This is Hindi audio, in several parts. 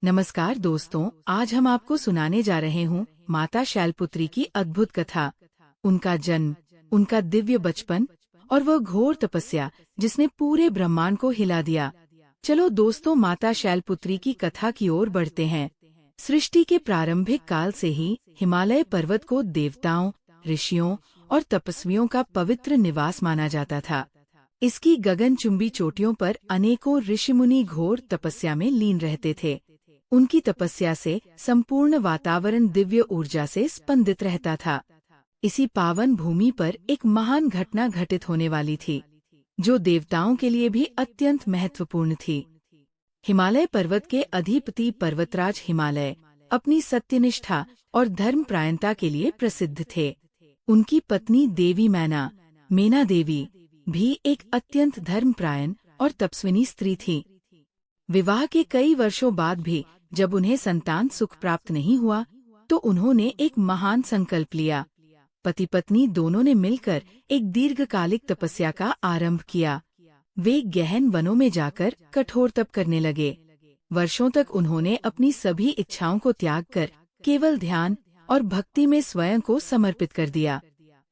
नमस्कार दोस्तों, आज हम आपको सुनाने जा रहे हूँ माता शैलपुत्री की अद्भुत कथा। उनका जन्म, उनका दिव्य बचपन और वह घोर तपस्या जिसने पूरे ब्रह्मांड को हिला दिया। चलो दोस्तों, माता शैलपुत्री की कथा की ओर बढ़ते हैं। सृष्टि के प्रारंभिक काल से ही हिमालय पर्वत को देवताओं, ऋषियों और तपस्वियों का पवित्र निवास माना जाता था। इसकी गगनचुंबी चोटियों पर अनेकों ऋषिमुनि घोर तपस्या में लीन रहते थे। उनकी तपस्या से संपूर्ण वातावरण दिव्य ऊर्जा से स्पंदित रहता था। इसी पावन भूमि पर एक महान घटना घटित होने वाली थी, जो देवताओं के लिए भी अत्यंत महत्वपूर्ण थी। हिमालय पर्वत के अधिपति पर्वतराज हिमालय अपनी सत्यनिष्ठा और धर्मपरायणता के लिए प्रसिद्ध थे। उनकी पत्नी देवी मैना देवी भी एक अत्यंत धर्मपरायण और तपस्विनी स्त्री थी। विवाह के कई वर्षों बाद भी जब उन्हें संतान सुख प्राप्त नहीं हुआ, तो उन्होंने एक महान संकल्प लिया। पति पत्नी दोनों ने मिलकर एक दीर्घकालिक तपस्या का आरंभ किया। वे गहन वनों में जाकर कठोर तप करने लगे। वर्षों तक उन्होंने अपनी सभी इच्छाओं को त्याग कर केवल ध्यान और भक्ति में स्वयं को समर्पित कर दिया।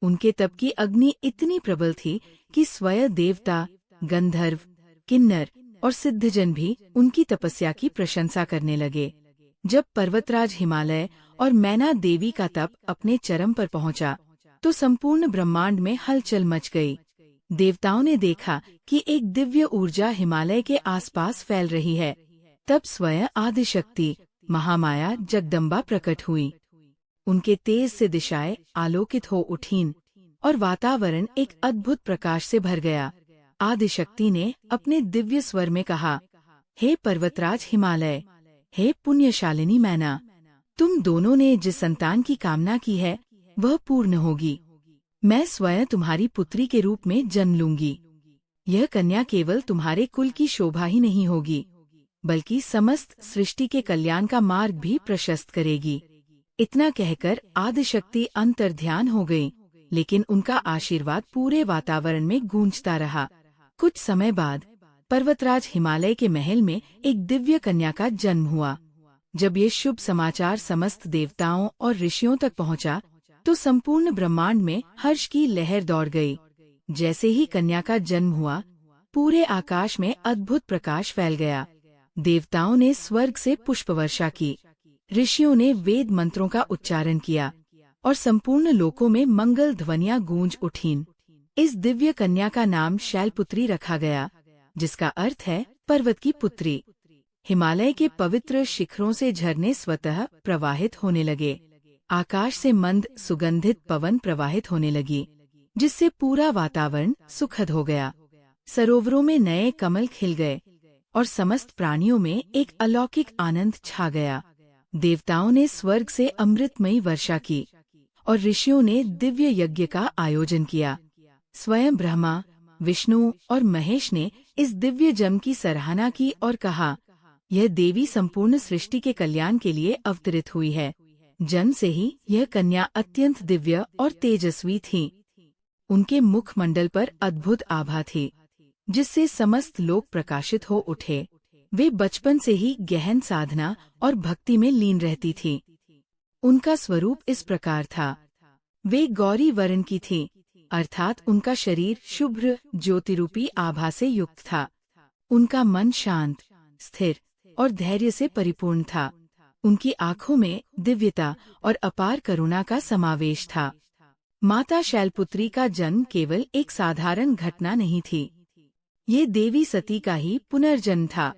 उनके तप की अग्नि इतनी प्रबल थी कि स्वयं देवता, गंधर्व, किन्नर और सिद्धजन भी उनकी तपस्या की प्रशंसा करने लगे। जब पर्वतराज हिमालय और मैना देवी का तप अपने चरम पर पहुंचा, तो संपूर्ण ब्रह्मांड में हलचल मच गई। देवताओं ने देखा कि एक दिव्य ऊर्जा हिमालय के आसपास फैल रही है। तब स्वयं आदिशक्ति महामाया जगदम्बा प्रकट हुई। उनके तेज से दिशाएं आलोकित हो उठीं और वातावरण एक अद्भुत प्रकाश से भर गया। आदिशक्ति ने अपने दिव्य स्वर में कहा, हे पर्वतराज हिमालय, हे पुण्यशालिनी मैना, तुम दोनों ने जिस संतान की कामना की है वह पूर्ण होगी। मैं स्वयं तुम्हारी पुत्री के रूप में जन्म लूंगी। यह कन्या केवल तुम्हारे कुल की शोभा ही नहीं होगी, बल्कि समस्त सृष्टि के कल्याण का मार्ग भी प्रशस्त करेगी। इतना कहकर आदिशक्ति अंतर्ध्यान हो गई, लेकिन उनका आशीर्वाद पूरे वातावरण में गूंजता रहा। कुछ समय बाद पर्वतराज हिमालय के महल में एक दिव्य कन्या का जन्म हुआ। जब ये शुभ समाचार समस्त देवताओं और ऋषियों तक पहुंचा, तो संपूर्ण ब्रह्मांड में हर्ष की लहर दौड़ गई। जैसे ही कन्या का जन्म हुआ, पूरे आकाश में अद्भुत प्रकाश फैल गया। देवताओं ने स्वर्ग से पुष्पवर्षा की, ऋषियों ने वेद मंत्रों का उच्चारण किया और संपूर्ण लोकों में मंगल ध्वनियां गूंज उठीं। इस दिव्य कन्या का नाम शैलपुत्री रखा गया, जिसका अर्थ है पर्वत की पुत्री। हिमालय के पवित्र शिखरों से झरने स्वतः प्रवाहित होने लगे। आकाश से मंद सुगंधित पवन प्रवाहित होने लगी, जिससे पूरा वातावरण सुखद हो गया। सरोवरों में नए कमल खिल गए और समस्त प्राणियों में एक अलौकिक आनंद छा गया। देवताओं ने स्वर्ग से अमृतमयी वर्षा की और ऋषियों ने दिव्य यज्ञ का आयोजन किया। स्वयं ब्रह्मा, विष्णु और महेश ने इस दिव्य जन्म की सराहना की और कहा, यह देवी संपूर्ण सृष्टि के कल्याण के लिए अवतरित हुई है। जन्म से ही यह कन्या अत्यंत दिव्य और तेजस्वी थी। उनके मुखमंडल पर अद्भुत आभा थी, जिससे समस्त लोक प्रकाशित हो उठे। वे बचपन से ही गहन साधना और भक्ति में लीन रहती थी। उनका स्वरूप इस प्रकार था, वे गौरी वर्ण की थी, अर्थात उनका शरीर शुभ्र ज्योतिरूपी आभा से युक्त था। उनका मन शांत, स्थिर और धैर्य से परिपूर्ण था। उनकी आंखों में दिव्यता और अपार करुणा का समावेश था। माता शैलपुत्री का जन्म केवल एक साधारण घटना नहीं थी। ये देवी सती का ही पुनर्जन्म था,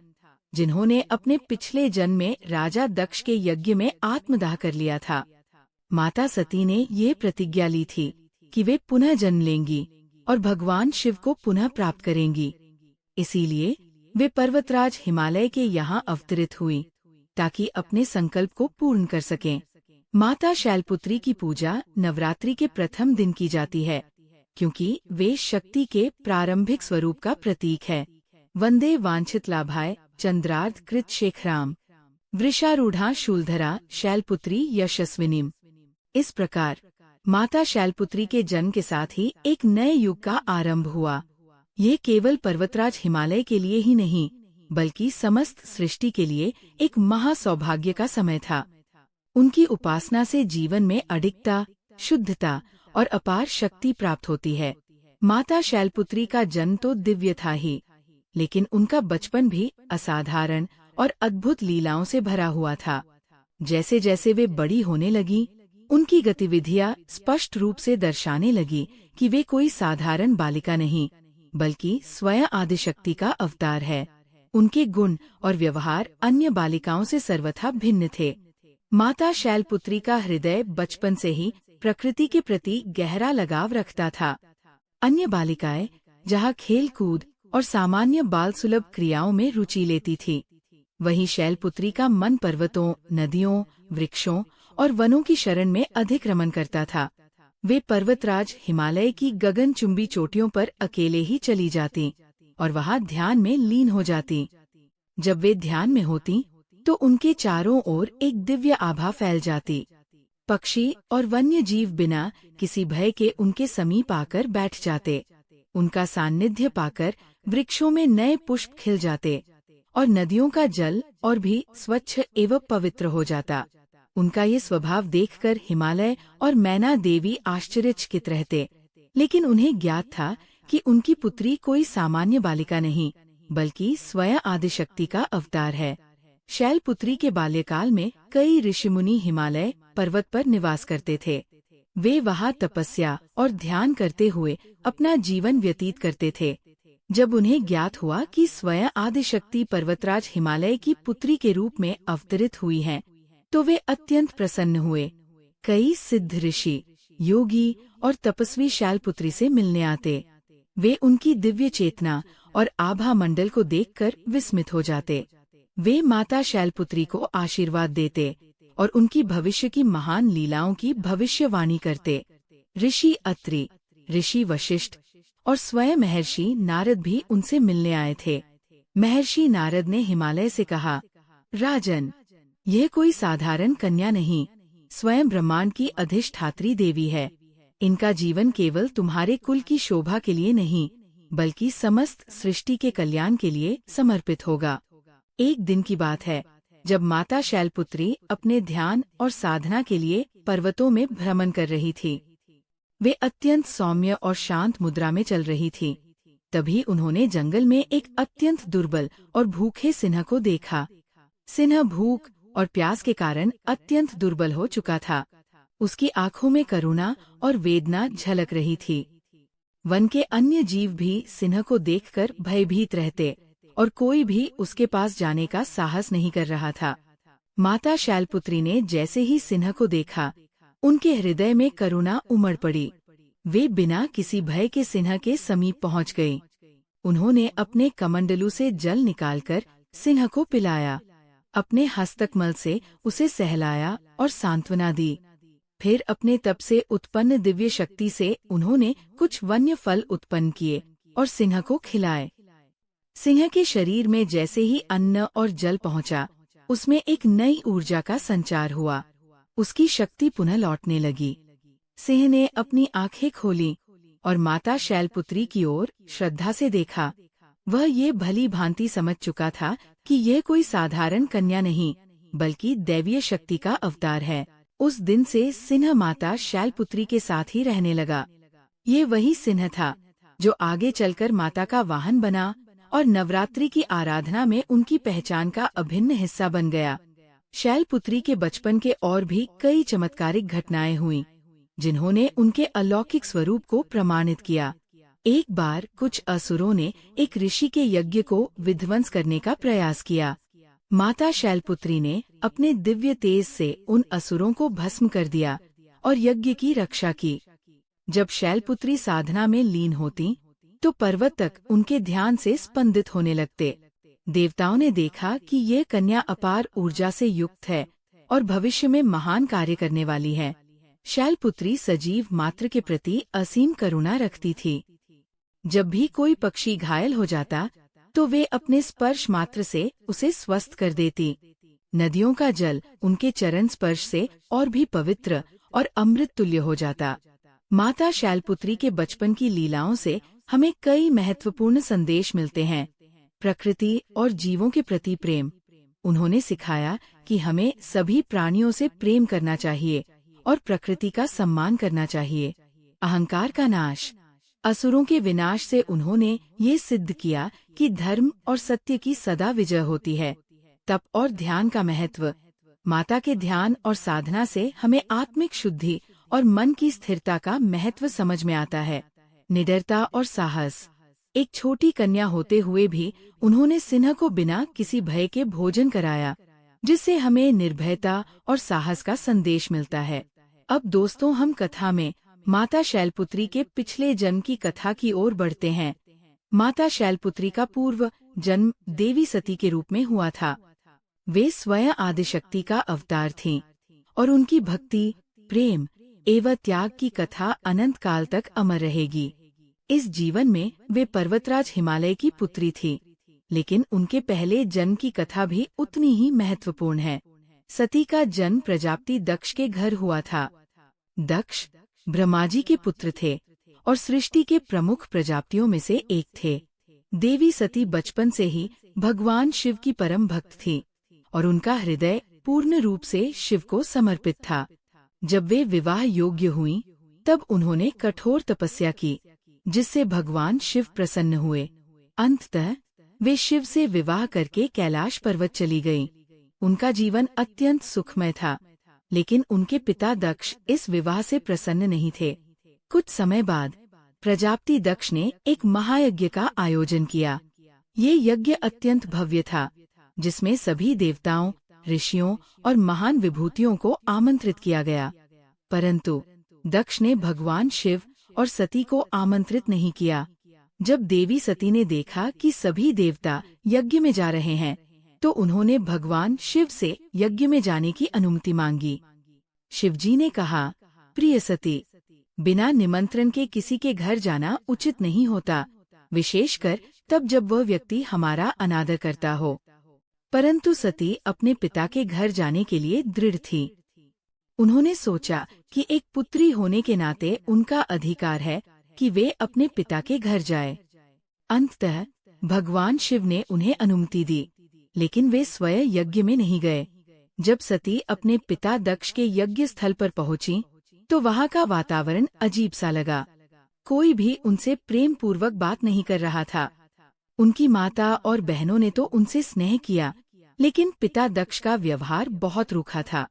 जिन्होंने अपने पिछले जन्म में राजा दक्ष के यज्ञ में आत्मदाह कर लिया था। माता सती ने ये प्रतिज्ञा ली थी कि वे पुनः जन्म लेंगी और भगवान शिव को पुनः प्राप्त करेंगी। इसीलिए वे पर्वतराज हिमालय के यहाँ अवतरित हुई, ताकि अपने संकल्प को पूर्ण कर सकें। माता शैलपुत्री की पूजा नवरात्रि के प्रथम दिन की जाती है, क्योंकि वे शक्ति के प्रारंभिक स्वरूप का प्रतीक है। वंदे वांछित लाभाय चंद्रार्ध कृत शेखराम, वृषारूढ़ा शूलधरा शैलपुत्री यशस्विनीम। इस प्रकार माता शैलपुत्री के जन्म के साथ ही एक नए युग का आरंभ हुआ। ये केवल पर्वतराज हिमालय के लिए ही नहीं, बल्कि समस्त सृष्टि के लिए एक महासौभाग्य का समय था। उनकी उपासना से जीवन में अडिगता, शुद्धता और अपार शक्ति प्राप्त होती है। माता शैलपुत्री का जन्म तो दिव्य था ही, लेकिन उनका बचपन भी असाधारण और अद्भुत लीलाओं से भरा हुआ था। जैसे जैसे वे बड़ी होने लगी, उनकी गतिविधियां स्पष्ट रूप से दर्शाने लगी कि वे कोई साधारण बालिका नहीं, बल्कि स्वयं आदिशक्ति का अवतार है। उनके गुण और व्यवहार अन्य बालिकाओं से सर्वथा भिन्न थे। माता शैलपुत्री का हृदय बचपन से ही प्रकृति के प्रति गहरा लगाव रखता था। अन्य बालिकाएं जहाँ खेल कूद और सामान्य बाल सुलभ क्रियाओं में रुचि लेती थी, वहीं शैलपुत्री का मन पर्वतों, नदियों, वृक्षों और वनों की शरण में अधिक रमन करता था। वे पर्वतराज हिमालय की गगनचुंबी चोटियों पर अकेले ही चली जाती और वहां ध्यान में लीन हो जाती। जब वे ध्यान में होती तो उनके चारों ओर एक दिव्य आभा फैल जाती। पक्षी और वन्य जीव बिना किसी भय के उनके समीप आकर बैठ जाते। उनका सान्निध्य पाकर वृक्षों में नए पुष्प खिल जाते और नदियों का जल और भी स्वच्छ एवं पवित्र हो जाता। उनका ये स्वभाव देखकर हिमालय और मैना देवी आश्चर्यचकित रहते, लेकिन उन्हें ज्ञात था कि उनकी पुत्री कोई सामान्य बालिका नहीं, बल्कि स्वयं आदिशक्ति का अवतार है। शैलपुत्री के बाल्यकाल में कई ऋषिमुनि हिमालय पर्वत पर निवास करते थे। वे वहां तपस्या और ध्यान करते हुए अपना जीवन व्यतीत करते थे। जब उन्हें ज्ञात हुआ कि स्वयं आदिशक्ति पर्वतराज हिमालय की पुत्री के रूप में अवतरित हुई हैं, तो वे अत्यंत प्रसन्न हुए। कई सिद्ध ऋषि, योगी और तपस्वी शैलपुत्री से मिलने आते। वे उनकी दिव्य चेतना और आभा मंडल को देखकर विस्मित हो जाते। वे माता शैलपुत्री को आशीर्वाद देते और उनकी भविष्य की महान लीलाओं की भविष्यवाणी करते। ऋषि अत्रि, ऋषि वशिष्ठ और स्वयं महर्षि नारद भी उनसे मिलने आए थे। महर्षि नारद ने हिमालय से कहा, राजन, यह कोई साधारण कन्या नहीं, स्वयं ब्रह्मांड की अधिष्ठात्री देवी है। इनका जीवन केवल तुम्हारे कुल की शोभा के लिए नहीं, बल्कि समस्त सृष्टि के कल्याण के लिए समर्पित होगा। एक दिन की बात है, जब माता शैलपुत्री अपने ध्यान और साधना के लिए पर्वतों में भ्रमण कर रही थी। वे अत्यंत सौम्य और शांत मुद्रा में चल रही थी। तभी उन्होंने जंगल में एक अत्यंत दुर्बल और भूखे सिंह को देखा। सिंह भूख और प्यास के कारण अत्यंत दुर्बल हो चुका था। उसकी आंखों में करुणा और वेदना झलक रही थी। वन के अन्य जीव भी सिंह को देखकर भयभीत रहते और कोई भी उसके पास जाने का साहस नहीं कर रहा था। माता शैलपुत्री ने जैसे ही सिंह को देखा, उनके हृदय में करुणा उमड़ पड़ी। वे बिना किसी भय के सिंह के समीप पहुंच गईं। उन्होंने अपने कमंडलू से जल निकालकर सिंह को पिलाया, अपने हस्तकमल से उसे सहलाया और सांत्वना दी। फिर अपने तप से उत्पन्न दिव्य शक्ति से उन्होंने कुछ वन्य फल उत्पन्न किए और सिंह को खिलाए। सिंह के शरीर में जैसे ही अन्न और जल पहुंचा, उसमें एक नई ऊर्जा का संचार हुआ। उसकी शक्ति पुनः लौटने लगी। सिंह ने अपनी आंखें खोली और माता शैलपुत्री की ओर श्रद्धा से देखा। वह ये भली भांति समझ चुका था कि यह कोई साधारण कन्या नहीं, बल्कि दैवीय शक्ति का अवतार है। उस दिन से सिंह माता शैलपुत्री के साथ ही रहने लगा। ये वही सिंह था जो आगे चलकर माता का वाहन बना और नवरात्रि की आराधना में उनकी पहचान का अभिन्न हिस्सा बन गया। शैलपुत्री के बचपन के और भी कई चमत्कारिक घटनाएं हुईं, जिन्होंने उनके अलौकिक स्वरूप को प्रमाणित किया। एक बार कुछ असुरों ने एक ऋषि के यज्ञ को विध्वंस करने का प्रयास किया। माता शैलपुत्री ने अपने दिव्य तेज से उन असुरों को भस्म कर दिया और यज्ञ की रक्षा की। जब शैलपुत्री साधना में लीन होती, तो पर्वत तक उनके ध्यान से स्पंदित होने लगते। देवताओं ने देखा कि ये कन्या अपार ऊर्जा से युक्त है और भविष्य में महान कार्य करने वाली है। शैलपुत्री सजीव मात्र के प्रति असीम करुणा रखती थी। जब भी कोई पक्षी घायल हो जाता, तो वे अपने स्पर्श मात्र से उसे स्वस्थ कर देती। नदियों का जल उनके चरण स्पर्श से और भी पवित्र और अमृत तुल्य हो जाता। माता शैलपुत्री के बचपन की लीलाओं से हमें कई महत्वपूर्ण संदेश मिलते हैं। प्रकृति और जीवों के प्रति प्रेम। उन्होंने सिखाया कि हमें सभी प्राणियों से प्रेम करना चाहिए और प्रकृति का सम्मान करना चाहिए। अहंकार का नाश। असुरों के विनाश से उन्होंने ये सिद्ध किया कि धर्म और सत्य की सदा विजय होती है। तप और ध्यान का महत्व। माता के ध्यान और साधना से हमें आत्मिक शुद्धि और मन की स्थिरता का महत्व समझ में आता है। निडरता और साहस। एक छोटी कन्या होते हुए भी उन्होंने सिन्हा को बिना किसी भय के भोजन कराया, जिससे हमें निर्भयता और साहस का संदेश मिलता है। अब दोस्तों, हम कथा में माता शैलपुत्री के पिछले जन्म की कथा की ओर बढ़ते हैं। माता शैलपुत्री का पूर्व जन्म देवी सती के रूप में हुआ था। वे स्वयं आदिशक्ति का अवतार थीं और उनकी भक्ति, प्रेम एवं त्याग की कथा अनंत काल तक अमर रहेगी। इस जीवन में वे पर्वतराज हिमालय की पुत्री थी, लेकिन उनके पहले जन्म की कथा भी उतनी ही महत्वपूर्ण है। सती का जन्म प्रजापति दक्ष के घर हुआ था। दक्ष ब्रह्मा जी के पुत्र थे और सृष्टि के प्रमुख प्रजापतियों में से एक थे। देवी सती बचपन से ही भगवान शिव की परम भक्त थी और उनका हृदय पूर्ण रूप से शिव को समर्पित था। जब वे विवाह योग्य हुईं, तब उन्होंने कठोर तपस्या की, जिससे भगवान शिव प्रसन्न हुए। अंततः वे शिव से विवाह करके कैलाश पर्वत चली गईं। उनका जीवन अत्यंत सुखमय था, लेकिन उनके पिता दक्ष इस विवाह से प्रसन्न नहीं थे। कुछ समय बाद प्रजापति दक्ष ने एक महायज्ञ का आयोजन किया। ये यज्ञ अत्यंत भव्य था, जिसमें सभी देवताओं, ऋषियों और महान विभूतियों को आमंत्रित किया गया। परंतु दक्ष ने भगवान शिव और सती को आमंत्रित नहीं किया। जब देवी सती ने देखा कि सभी देवता यज्ञ में जा रहे हैं, तो उन्होंने भगवान शिव से यज्ञ में जाने की अनुमति मांगी। शिवजी ने कहा, प्रिय सती, बिना निमंत्रण के किसी के घर जाना उचित नहीं होता, विशेषकर तब जब वह व्यक्ति हमारा अनादर करता हो। परंतु सती अपने पिता के घर जाने के लिए दृढ़ थी। उन्होंने सोचा कि एक पुत्री होने के नाते उनका अधिकार है कि वे अपने पिता के घर जाए। अंततः भगवान शिव ने उन्हें अनुमति दी, लेकिन वे स्वयं यज्ञ में नहीं गए। जब सती अपने पिता दक्ष के यज्ञ स्थल पर पहुंची, तो वहां का वातावरण अजीब सा लगा। कोई भी उनसे प्रेम पूर्वक बात नहीं कर रहा था। उनकी माता और बहनों ने तो उनसे स्नेह किया, लेकिन पिता दक्ष का व्यवहार बहुत रूखा था।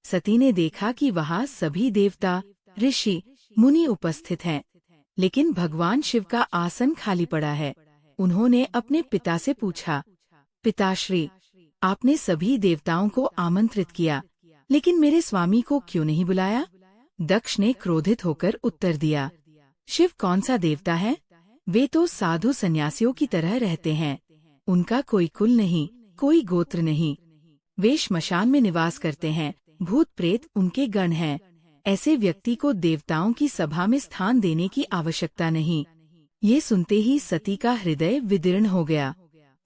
सती ने देखा कि वहां सभी देवता, ऋषि, मुनि उपस्थित हैं, लेकिन भगवान शिव का आसन खाली पड़ा है। उन्होंने अपने पिता से पूछा, पिताश्री, आपने सभी देवताओं को आमंत्रित किया, लेकिन मेरे स्वामी को क्यों नहीं बुलाया? दक्ष ने क्रोधित होकर उत्तर दिया, शिव कौन सा देवता है? वे तो साधु सन्यासियों की तरह रहते हैं। उनका कोई कुल नहीं, कोई गोत्र नहीं। वे श्मशान में निवास करते हैं, भूत प्रेत उनके गण हैं। ऐसे व्यक्ति को देवताओं की सभा में स्थान देने की आवश्यकता नहीं। ये सुनते ही सती का हृदय विदीर्ण हो गया।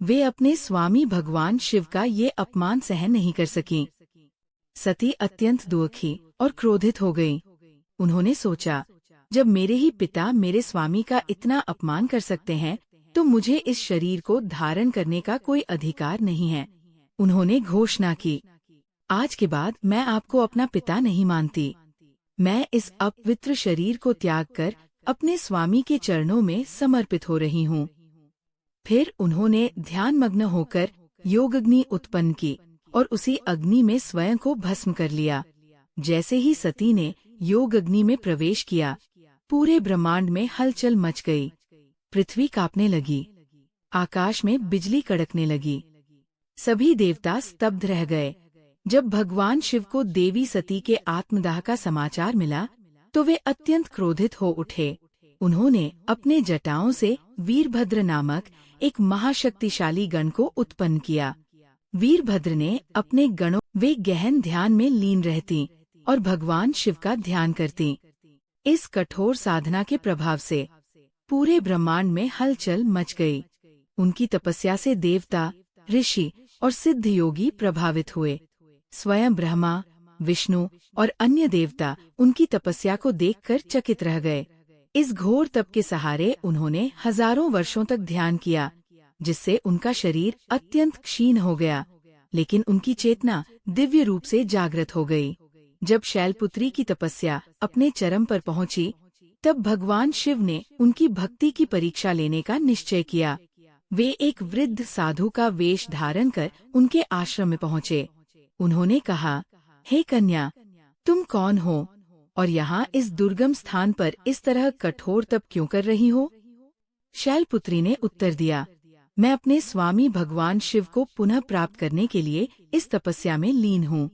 वे अपने स्वामी भगवान शिव का ये अपमान सहन नहीं कर सकीं। सती अत्यंत दुखी और क्रोधित हो गईं। उन्होंने सोचा, जब मेरे ही पिता मेरे स्वामी का इतना अपमान कर सकते हैं, तो मुझे इस शरीर को धारण करने का कोई अधिकार नहीं है। उन्होंने घोषणा की, आज के बाद मैं आपको अपना पिता नहीं मानती। मैं इस अपवित्र शरीर को त्याग कर अपने स्वामी के चरणों में समर्पित हो रही हूँ। फिर उन्होंने ध्यानमग्न होकर योगाग्नि उत्पन्न की और उसी अग्नि में स्वयं को भस्म कर लिया। जैसे ही सती ने योगाग्नि में प्रवेश किया, पूरे ब्रह्मांड में हलचल मच गई। पृथ्वी कांपने लगी, आकाश में बिजली कड़कने लगी। सभी देवता स्तब्ध रह गए। जब भगवान शिव को देवी सती के आत्मदाह का समाचार मिला, तो वे अत्यंत क्रोधित हो उठे। उन्होंने अपने जटाओं से वीरभद्र नामक एक महाशक्तिशाली गण को उत्पन्न किया। वीरभद्र ने अपने गणों वे गहन ध्यान में लीन रहती और भगवान शिव का ध्यान करती। इस कठोर साधना के प्रभाव से पूरे ब्रह्मांड में हलचल मच गई। उनकी तपस्या से देवता, ऋषि और सिद्ध योगी प्रभावित हुए। स्वयं ब्रह्मा, विष्णु और अन्य देवता उनकी तपस्या को देखकर चकित रह गए। इस घोर तप के सहारे उन्होंने हजारों वर्षों तक ध्यान किया, जिससे उनका शरीर अत्यंत क्षीण हो गया, लेकिन उनकी चेतना दिव्य रूप से जागृत हो गई। जब शैलपुत्री की तपस्या अपने चरम पर पहुंची, तब भगवान शिव ने उनकी भक्ति की परीक्षा लेने का निश्चय किया। वे एक वृद्ध साधु का वेश धारण कर उनके आश्रम में पहुँचे। उन्होंने कहा, हे कन्या, तुम कौन हो और यहाँ इस दुर्गम स्थान पर इस तरह कठोर तप क्यों कर रही हो? शैलपुत्री ने उत्तर दिया, मैं अपने स्वामी भगवान शिव को पुनः प्राप्त करने के लिए इस तपस्या में लीन हूँ।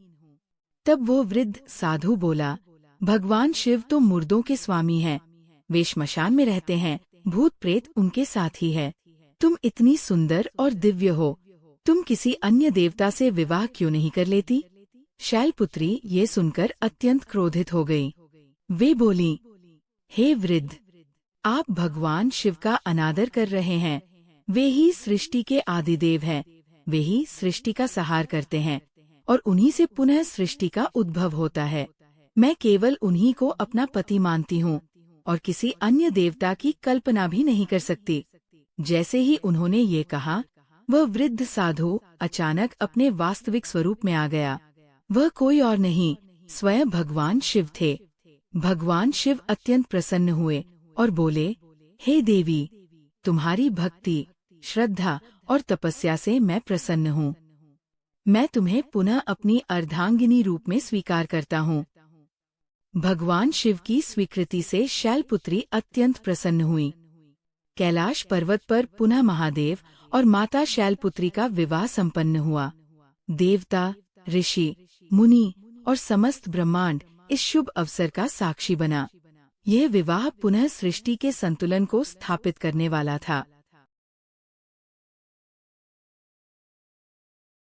तब वो वृद्ध साधु बोला, भगवान शिव तो मुर्दों के स्वामी हैं, वे श्मशान में रहते हैं, भूत प्रेत उनके साथ ही है। तुम इतनी सुंदर और दिव्य हो, तुम किसी अन्य देवता से विवाह क्यों नहीं कर लेती? शैलपुत्री ये सुनकर अत्यंत क्रोधित हो गई। वे बोली, हे वृद्ध, आप भगवान शिव का अनादर कर रहे हैं। वे ही सृष्टि के आदिदेव हैं, वे ही सृष्टि का संहार करते हैं और उन्हीं से पुनः सृष्टि का उद्भव होता है। मैं केवल उन्हीं को अपना पति मानती हूँ और किसी अन्य देवता की कल्पना भी नहीं कर सकती। जैसे ही उन्होंने ये कहा, वह वृद्ध साधु अचानक अपने वास्तविक स्वरूप में आ गया। वह कोई और नहीं, स्वयं भगवान शिव थे। भगवान शिव अत्यंत प्रसन्न हुए और बोले, हे देवी, तुम्हारी भक्ति, श्रद्धा और तपस्या से मैं प्रसन्न हूँ। मैं तुम्हें पुनः अपनी अर्धांगिनी रूप में स्वीकार करता हूँ। भगवान शिव की स्वीकृति से शैलपुत्री अत्यंत प्रसन्न हुई। कैलाश पर्वत पर पुनः महादेव और माता शैलपुत्री का विवाह संपन्न हुआ। देवता, ऋषि, मुनि और समस्त ब्रह्मांड इस शुभ अवसर का साक्षी बना। यह विवाह पुनः सृष्टि के संतुलन को स्थापित करने वाला था।